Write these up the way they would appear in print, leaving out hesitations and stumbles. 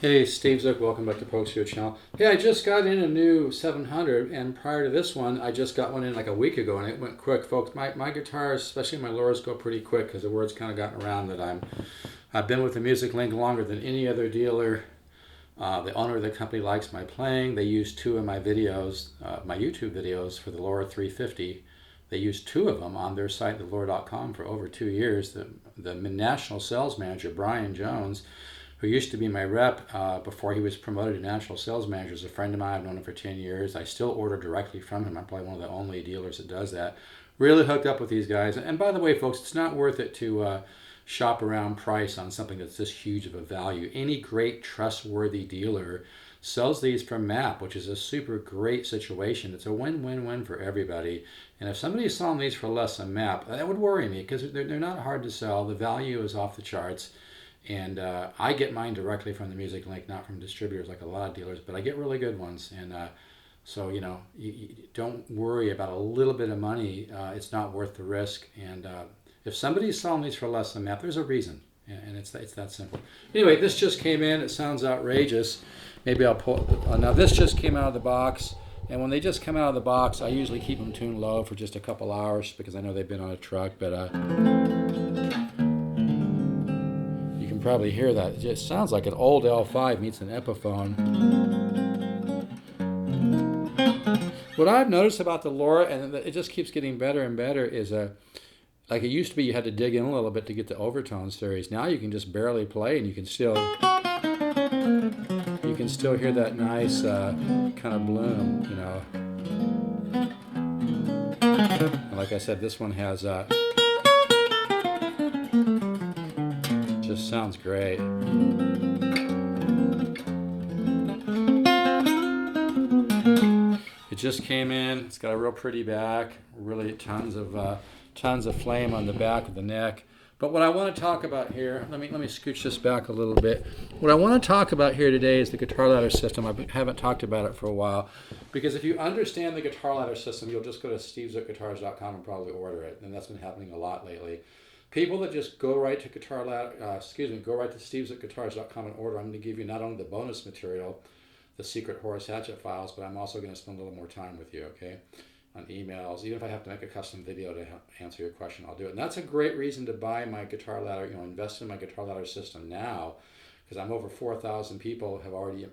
Hey, Steve Zook, welcome back to Pokes Your channel. Hey, I just got in a new 700, and prior to this one, I just got one in like a week ago, and it went quick, folks. My guitars, especially my Loars, go pretty quick because the word's kind of gotten around that I've been with the Music Link longer than any other dealer. The owner of the company likes my playing. They use two of my videos, my YouTube videos for the Loar 350. They use two of them on their site, theloar.com, for over 2 years. The national sales manager, Brian Jones, who used to be my rep before he was promoted to national sales manager, is a friend of mine. I've known him for 10 years. I still order directly from him. I'm probably one of the only dealers that does that. Really hooked up with these guys. And by the way, folks, it's not worth it to shop around price on something that's this huge of a value. Any great, trustworthy dealer sells these from MAP, which is a super great situation. It's a win-win-win for everybody. And if somebody's selling these for less than MAP, that would worry me because they're not hard to sell. The value is off the charts. And I get mine directly from the Music Link, not from distributors like a lot of dealers, but I get really good ones. And so, you don't worry about a little bit of money. It's not worth the risk. And if somebody's selling these for less than that, there's a reason. And it's that simple. Anyway, this just came in. It sounds outrageous. Maybe I'll pull. Now, this just came out of the box. And when they just come out of the box, I usually keep them tuned low for just a couple hours because I know they've been on a truck. But probably hear that. It just sounds like an old L5 meets an Epiphone. What I've noticed about the Loar, and it just keeps getting better and better, is like it used to be you had to dig in a little bit to get the overtones series. Now you can just barely play and you can still hear that nice kind of bloom, And like I said, this one has just sounds great. It just came in. It's got a real pretty back. Really tons of flame on the back of the neck. But what I want to talk about here, let me scooch this back a little bit. What I want to talk about here today is the guitar ladder system. I haven't talked about it for a while, because if you understand the guitar ladder system, you'll just go to stevezookguitars.com and probably order it, and that's been happening a lot lately. People that just go right to go right to stevezookguitars.com and order. I'm going to give you not only the bonus material, the secret Horace Hatchet files, but I'm also going to spend a little more time with you, okay, on emails. Even if I have to make a custom video to answer your question, I'll do it. And that's a great reason to buy my guitar ladder, invest in my guitar ladder system now, because I'm over 4,000 people have already,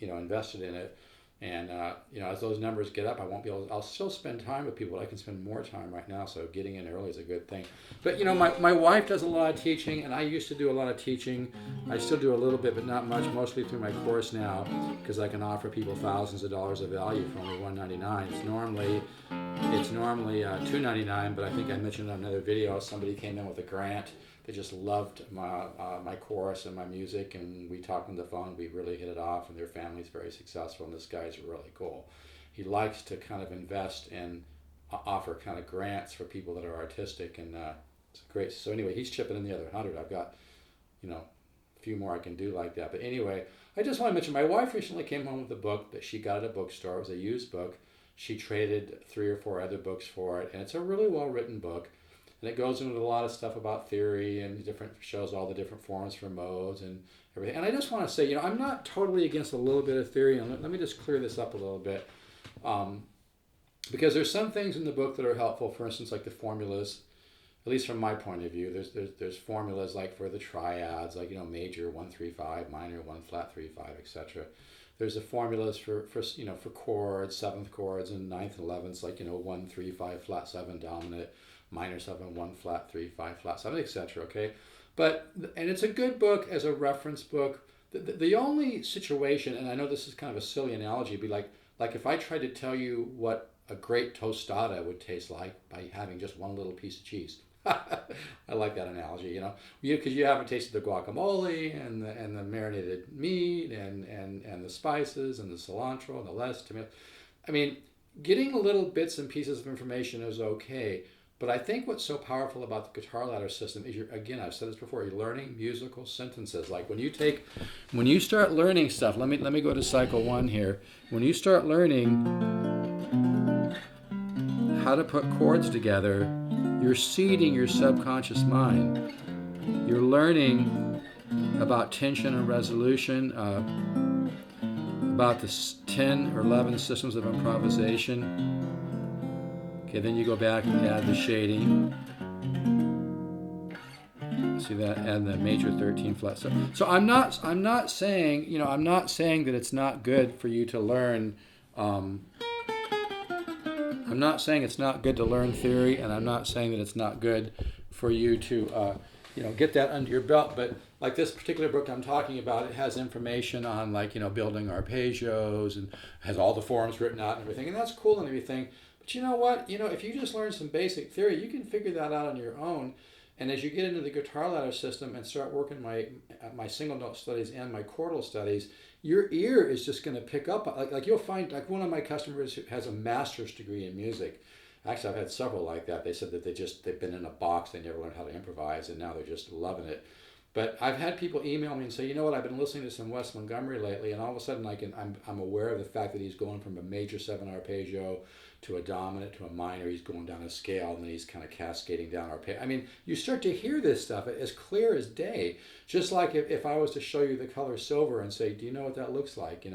invested in it. And, as those numbers get up, I'll still spend time with people. I can spend more time right now, so getting in early is a good thing. But, my wife does a lot of teaching, and I used to do a lot of teaching. I still do a little bit, but not much, mostly through my course now, because I can offer people thousands of dollars of value for only $199. It's normally $299, but I think I mentioned in another video, somebody came in with a grant. They just loved my course and my music, and we talked on the phone. We really hit it off, and their family's very successful, and this guy's really cool. He likes to kind of invest and offer kind of grants for people that are artistic, and it's great. So anyway, he's chipping in the other 100. I've got, a few more I can do like that. But anyway, I just want to mention my wife recently came home with a book that she got at a bookstore. It was a used book. She traded 3 or 4 other books for it, and it's a really well-written book. And it goes into a lot of stuff about theory and shows all the different forms for modes and everything. And I just want to say, I'm not totally against a little bit of theory. And let me just clear this up a little bit. Because there's some things in the book that are helpful. For instance, like the formulas, at least from my point of view, there's formulas like for the triads, like, major 1-3-5, minor 1-flat-3-5, etc. There's the formulas for chords, 7th chords and 9th and 11th, like, 1-3-5, flat 7 dominant, minor 7, 1-flat-3-5, flat 7, etc. Okay, and it's a good book as a reference book. The only situation, and I know this is kind of a silly analogy, would be like if I tried to tell you what a great tostada would taste like by having just one little piece of cheese. I like that analogy, because you haven't tasted the guacamole and the marinated meat and the spices and the cilantro and the lettuce, tomato. I mean, getting little bits and pieces of information is okay. But I think what's so powerful about the guitar ladder system is again, I've said this before, you're learning musical sentences. Like when you start learning stuff, let me go to cycle 1 here. When you start learning how to put chords together, you're seeding your subconscious mind. You're learning about tension and resolution, about the 10 or 11 systems of improvisation. Okay, then you go back and add the shading. See that? Add the major 13 flat. So I'm not saying, I'm not saying that it's not good for you to learn. I'm not saying it's not good to learn theory, and I'm not saying that it's not good for you to, get that under your belt. But like this particular book I'm talking about, it has information on building arpeggios and has all the forms written out and everything, and that's cool and everything. But you know what? If you just learn some basic theory, you can figure that out on your own. And as you get into the guitar ladder system and start working my single note studies and my chordal studies, your ear is just going to pick up. Like you'll find, like one of my customers who has a master's degree in music. Actually, I've had several like that. They said that they've been in a box, they never learned how to improvise, and now they're just loving it. But I've had people email me and say, you know what, I've been listening to some Wes Montgomery lately, and all of a sudden I'm aware of the fact that he's going from a major 7 arpeggio to a dominant to a minor. He's going down a scale, and then he's kind of cascading down arpeggio. I mean, you start to hear this stuff as clear as day. Just like if I was to show you the color silver and say, do you know what that looks like?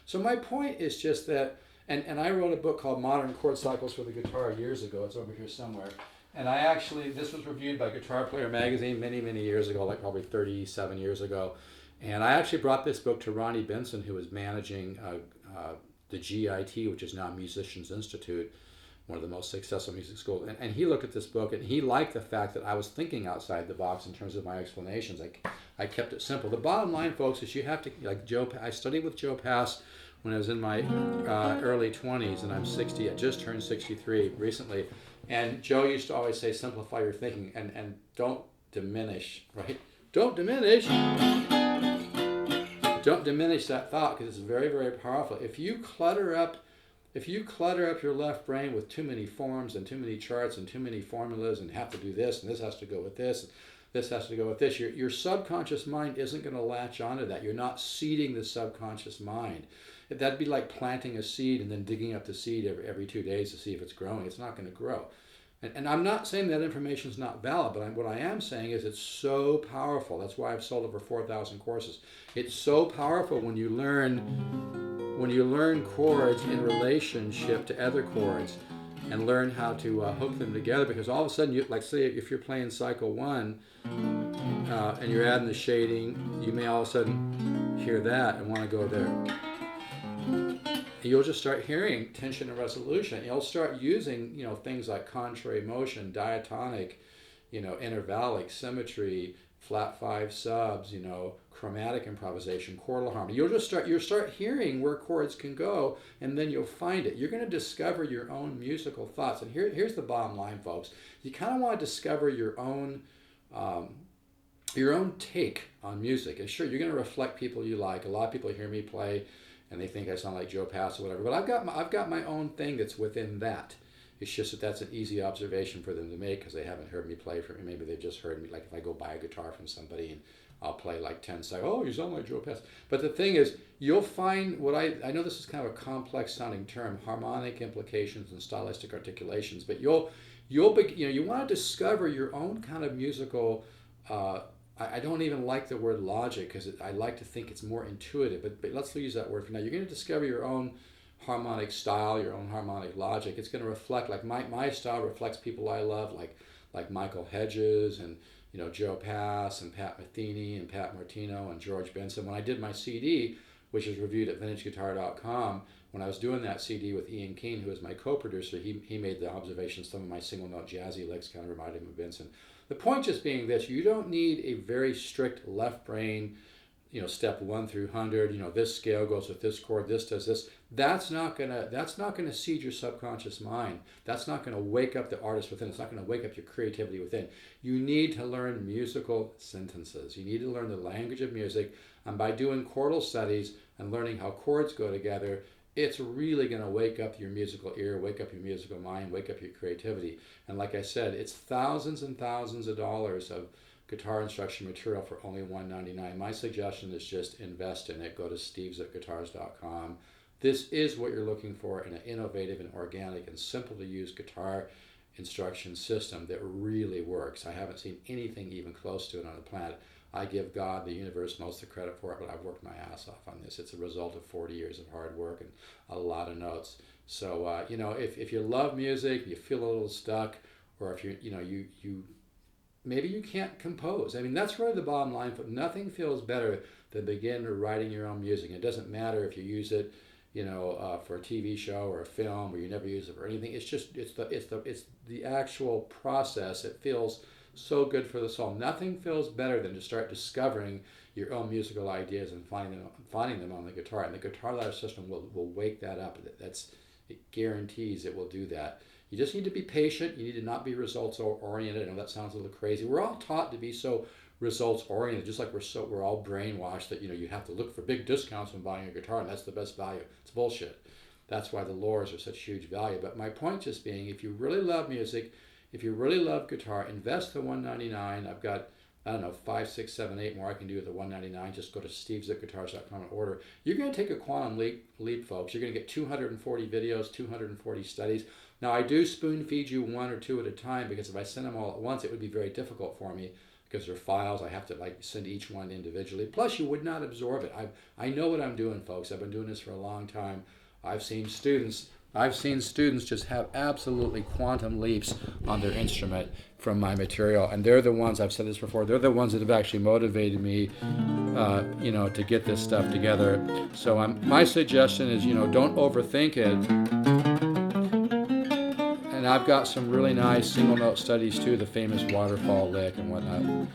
So my point is just that, and I wrote a book called Modern Chord Cycles for the Guitar years ago. It's over here somewhere. And this was reviewed by Guitar Player magazine many, many years ago, like probably 37 years ago. And I actually brought this book to Ronnie Benson, who was managing the GIT, which is now Musicians Institute, one of the most successful music schools. And he looked at this book, and he liked the fact that I was thinking outside the box in terms of my explanations. I kept it simple. The bottom line, folks, is you have to, I studied with Joe Pass when I was in my early 20s, and I'm 60. I just turned 63 recently. And Joe used to always say, simplify your thinking and don't diminish, right? Don't diminish that thought, because it's very, very powerful. If you clutter up your left brain with too many forms and too many charts and too many formulas and have to do this and this has to go with this, this has to go with this, your subconscious mind isn't going to latch onto that. You're not seeding the subconscious mind. That'd be like planting a seed and then digging up the seed every 2 days to see if it's growing. It's not going to grow. And I'm not saying that information is not valid, but what I am saying is it's so powerful. That's why I've sold over 4,000 courses. It's so powerful when you learn chords in relationship to other chords and learn how to hook them together, because all of a sudden, like say if you're playing cycle 1 and you're adding the shading, you may all of a sudden hear that and want to go there. You'll just start hearing tension and resolution. You'll start using, things like contrary motion, diatonic, intervallic, symmetry, flat 5 subs, chromatic improvisation, chordal harmony. You'll start hearing where chords can go, and then you'll find it. You're going to discover your own musical thoughts. And here's the bottom line, folks. You kind of want to discover your own take on music. And sure, you're going to reflect people you like. A lot of people hear me play and they think I sound like Joe Pass or whatever. But I've got my own thing that's within that. It's just that's an easy observation for them to make because they haven't heard me play for me. Maybe they've just heard me, like if I go buy a guitar from somebody and I'll play like 10 seconds. Oh, you sound like Joe Pass. But the thing is, you'll find what I know this is kind of a complex sounding term, harmonic implications and stylistic articulations. But you want to discover your own kind of musical. I don't even like the word logic because I like to think it's more intuitive, but let's use that word for now. You're going to discover your own harmonic style, your own harmonic logic. It's going to reflect, like my style reflects people I love, like Michael Hedges and Joe Pass and Pat Metheny and Pat Martino and George Benson. When I did my CD, which is reviewed at vintageguitar.com, when I was doing that CD with Ian Keane, who is my co-producer, he made the observation some of my single note jazzy licks kind of reminded him of Benson. The point just being this: you don't need a very strict left brain, step 1 through 100. This scale goes with this chord. This does this. That's not gonna seed your subconscious mind. That's not gonna wake up the artist within. It's not gonna wake up your creativity within. You need to learn musical sentences. You need to learn the language of music, and by doing chordal studies and learning how chords go together, it's really going to wake up your musical ear, wake up your musical mind, wake up your creativity. And like I said, it's thousands and thousands of dollars of guitar instruction material for only $199. My suggestion is just invest in it. Go to steves@guitars.com. This is what you're looking for in an innovative and organic and simple to use guitar instruction system that really works. I haven't seen anything even close to it on the planet. I give God, the universe, most of the credit for it, but I've worked my ass off on this. It's a result of 40 years of hard work and a lot of notes. So, you know, if you love music, you feel a little stuck, or if you maybe you can't compose. I mean, that's really the bottom line. Nothing feels better than begin writing your own music. It doesn't matter if you use it, you know, for a TV show or a film, or you never use it for anything. It's just it's the actual process. It feels so good for the soul. Nothing feels better than to start discovering your own musical ideas and finding them on the guitar. And the guitar ladder system will wake that up. It guarantees it will do that. You just need to be patient. You need to not be results oriented. I know that sounds a little crazy. We're all taught to be so results oriented, just like we're all brainwashed that, you know, you have to look for big discounts when buying a guitar and that's the best value. It's bullshit. That's why the Loars are such huge value. But my point just being, if you really love music, if you really love guitar, invest the $199. I've got, I don't know, 5, 6, 7, 8 more I can do with the $199. Just go to stevesguitars.com and order. You're going to take a quantum leap, folks. You're going to get 240 videos, 240 studies. Now, I do spoon feed you 1 or 2 at a time, because if I send them all at once, it would be very difficult for me, because they're files. I have to like send each one individually. Plus, you would not absorb it. I know what I'm doing, folks. I've been doing this for a long time. I've seen students just have absolutely quantum leaps on their instrument from my material, and they're the ones, I've said this before, they're the ones that have actually motivated me, you know, to get this stuff together. So my suggestion is, you know, don't overthink it. And I've got some really nice single note studies too, the famous waterfall lick and whatnot.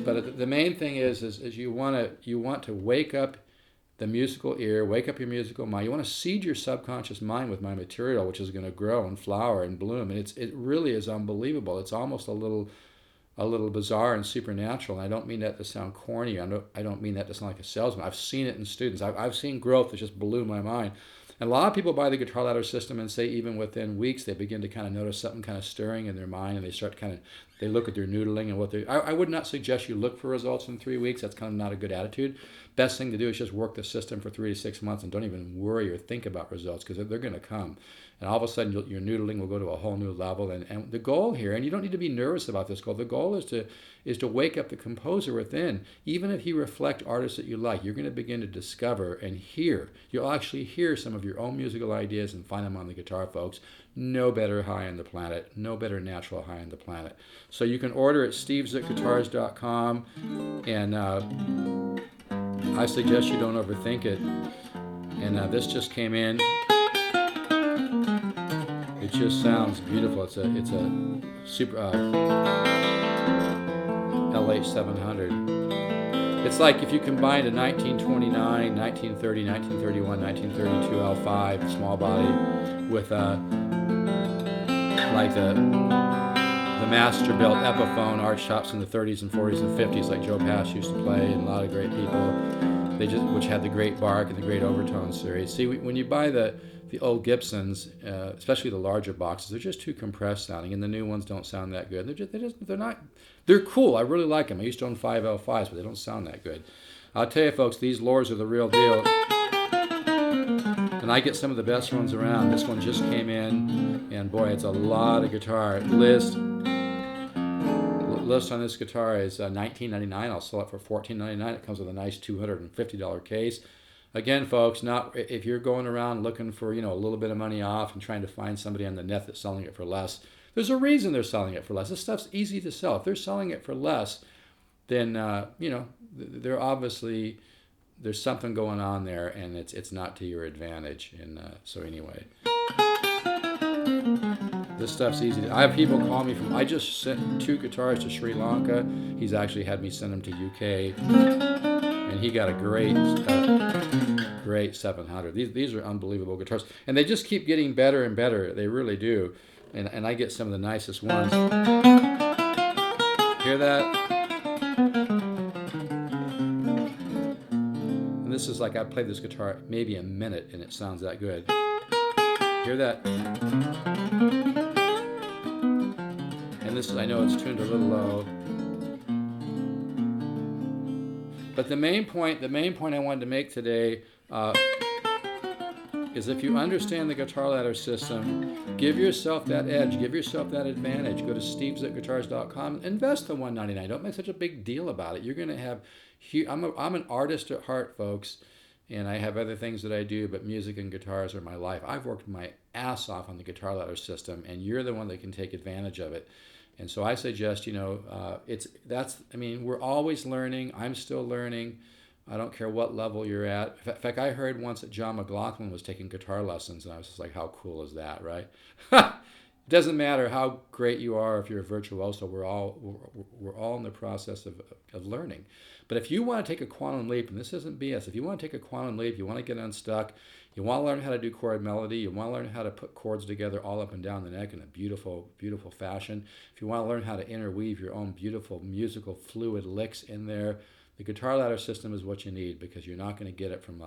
But the main thing is you want to wake up the musical ear, wake up your musical mind. You want to seed your subconscious mind with my material, which is going to grow and flower and bloom. And it really is unbelievable. It's almost a little bizarre and supernatural. And I don't mean that to sound corny. I don't mean that to sound like a salesman. I've seen it in students. I've seen growth that just blew my mind. And a lot of people buy the guitar ladder system and say even within weeks they begin to kind of notice something kind of stirring in their mind, and they start they look at their noodling and what they. I would not suggest you look for results in 3 weeks. That's kind of not a good attitude. Best thing to do is just work the system for 3 to 6 months and don't even worry or think about results, because they're going to come. And all of a sudden your noodling will go to a whole new level. And the goal here, and you don't need to be nervous about this goal, the goal is to wake up the composer within. Even if you reflect artists that you like, you're going to begin to discover and hear. You'll actually hear some of your own musical ideas and find them on the guitar, folks. No better high on the planet. No better natural high on the planet. So you can order at stevesguitars.com, and I suggest you don't overthink it. And this just came in. It just sounds beautiful. It's a super LH700. It's like if you combined a 1929, 1930, 1931, 1932 L5 small body with like the master built Epiphone Archtops in the 30s and 40s and 50s, like Joe Pass used to play, and a lot of great people. Which had the great bark and the great overtones series. See, when you buy the old Gibsons, especially the larger boxes, they're just too compressed sounding, and the new ones don't sound that good. They're cool. I really like them. I used to own 5 L5s, but they don't sound that good. I'll tell you, folks, these Loars are the real deal. And I get some of the best ones around. This one just came in, and boy, it's a lot of guitar. List on this guitar is $19.99. I'll sell it for $14.99. It comes with a nice $250 case. Again, folks, not if you're going around looking for, you know, a little bit of money off and trying to find somebody on the net that's selling it for less. There's a reason they're selling it for less. This stuff's easy to sell. If they're selling it for less, then you know, they're obviously there's something going on there, and it's not to your advantage. And so anyway. This stuff's easy. I have people call me from, I just sent 2 guitars to Sri Lanka. He's actually had me send them to UK. And he got a great 700. These are unbelievable guitars. And they just keep getting better and better. They really do. And I get some of the nicest ones. Hear that? And this is like, I played this guitar maybe a minute and it sounds that good. Hear that? And this is, I know it's tuned a little low. But the main point I wanted to make today is if you understand the guitar ladder system, give yourself that edge, give yourself that advantage. Go to stevesguitars.com, invest the $199. Don't make such a big deal about it. You're going to have, I'm an artist at heart, folks, and I have other things that I do, but music and guitars are my life. I've worked my ass off on the guitar ladder system, and you're the one that can take advantage of it. And so I suggest, we're always learning. I'm still learning. I don't care what level you're at. In fact, I heard once that John McLaughlin was taking guitar lessons, and I was just like, how cool is that, right? It doesn't matter how great you are if you're a virtuoso. We're all in the process of learning. But if you want to take a quantum leap, and this isn't BS, if you want to take a quantum leap, you want to get unstuck, you want to learn how to do chord melody, you want to learn how to put chords together all up and down the neck in a beautiful, beautiful fashion, if you want to learn how to interweave your own beautiful musical fluid licks in there, the guitar ladder system is what you need, because you're not going to get it from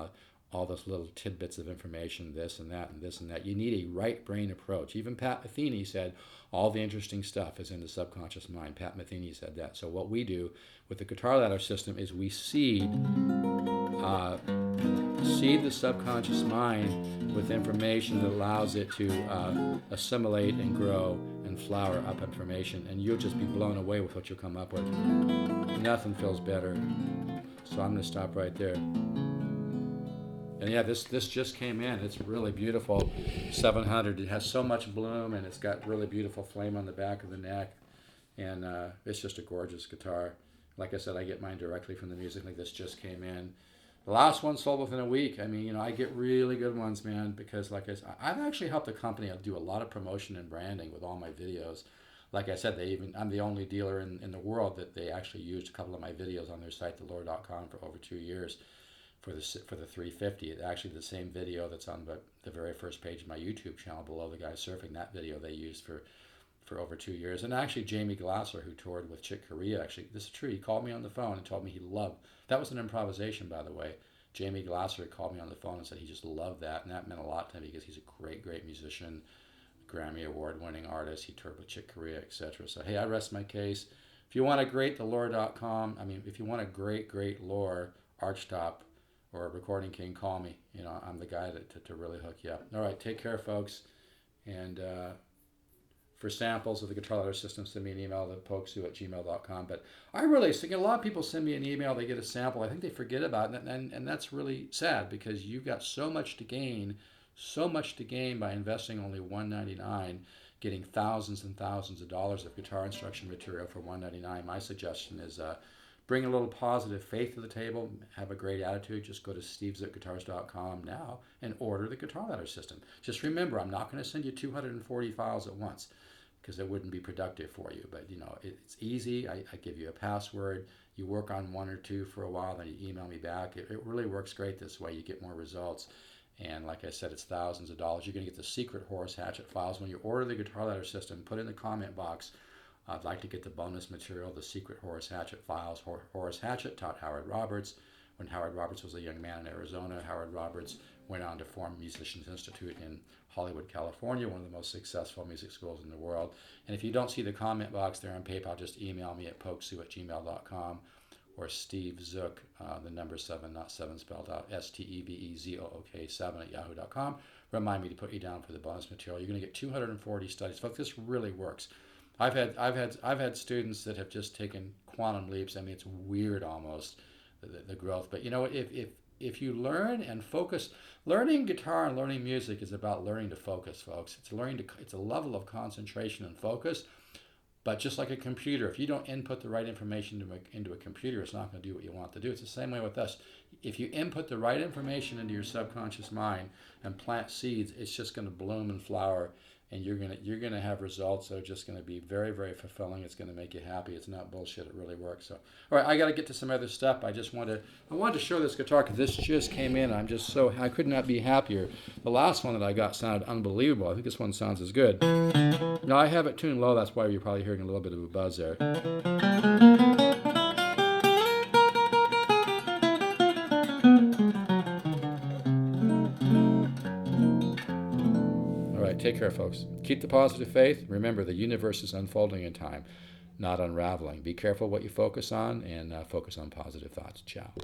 all those little tidbits of information, this and that and this and that. You need a right brain approach. Even Pat Metheny said all the interesting stuff is in the subconscious mind. Pat Metheny said that. So what we do with the guitar ladder system is we seed the subconscious mind with information that allows it to assimilate and grow and flower up information, and you'll just be blown away with what you'll come up with. Nothing feels better. So I'm going to stop right there. And yeah, this just came in. It's really beautiful. 700. It has so much bloom, and it's got really beautiful flame on the back of the neck, and it's just a gorgeous guitar. Like I said, I get mine directly from the music. Like this just came in. The last one sold within a week. I mean, I get really good ones, man, because like I said, I've actually helped the company do a lot of promotion and branding with all my videos. Like I said, I'm the only dealer in the world that they actually used a couple of my videos on their site, learn.com, for over 2 years for the 350. It's actually the same video that's on the very first page of my YouTube channel below the guy surfing. That video they used for over 2 years. And actually Jamie Glasser, who toured with Chick Corea, actually, this is true, he called me on the phone and told me he loved, that was an improvisation, by the way. Jamie Glasser called me on the phone and said he just loved that, and that meant a lot to him because he's a great, great musician, Grammy Award-winning artist. He toured with Chick Corea, etc. So, hey, I rest my case. If you want a great, learn.com, if you want a great, great Loar, Archtop, or a Recording King, call me. I'm the guy to really hook you up. All right, take care, folks. And for samples of the guitar ladder system, send me an email at pokesue@gmail.com. But I really think a lot of people send me an email, they get a sample, I think they forget about it, and that's really sad, because you've got so much to gain by investing only $199, getting thousands and thousands of dollars of guitar instruction material for $199. My suggestion is bring a little positive faith to the table, have a great attitude. Just go to stevesguitars.com now and order the guitar ladder system. Just remember, I'm not going to send you 240 files at once, because it wouldn't be productive for you. But it's easy. I give you a password. You work on one or two for a while, then you email me back. It really works great this way. You get more results. And like I said, it's thousands of dollars. You're going to get the secret Horace Hatchet files. When you order the guitar ladder system, put in the comment box, I'd like to get the bonus material, the secret Horace Hatchet files. Horace Hatchet taught Howard Roberts. When Howard Roberts was a young man in Arizona, Howard Roberts went on to form Musicians Institute in Hollywood, California, one of the most successful music schools in the world. And if you don't see the comment box there on PayPal, just email me at pokesue@gmail.com, or Steve Zook, the number 7, not 7 spelled out, STEVEZOOK 7 @yahoo.com. Remind me to put you down for the bonus material. You're going to get 240 studies. Folks, this really works. I've had students that have just taken quantum leaps. I mean, it's weird almost, the growth. But if you learn and focus, learning guitar and learning music is about learning to focus, folks. It's a level of concentration and focus. But just like a computer, if you don't input the right information into a computer, it's not going to do what you want to do. It's the same way with us. If you input the right information into your subconscious mind and plant seeds, it's just going to bloom and flower, and you're going to have results that are just going to be very, very fulfilling. It's going to make you happy. It's not bullshit. It really works. So, all right, I got to get to some other stuff. I wanted to show this guitar because this just came in. I could not be happier. The last one that I got sounded unbelievable. I think this one sounds as good. Now, I have it tuned low. That's why you're probably hearing a little bit of a buzz there. Take care, folks. Keep the positive faith. Remember, the universe is unfolding in time, not unraveling. Be careful what you focus on, and focus on positive thoughts. Ciao.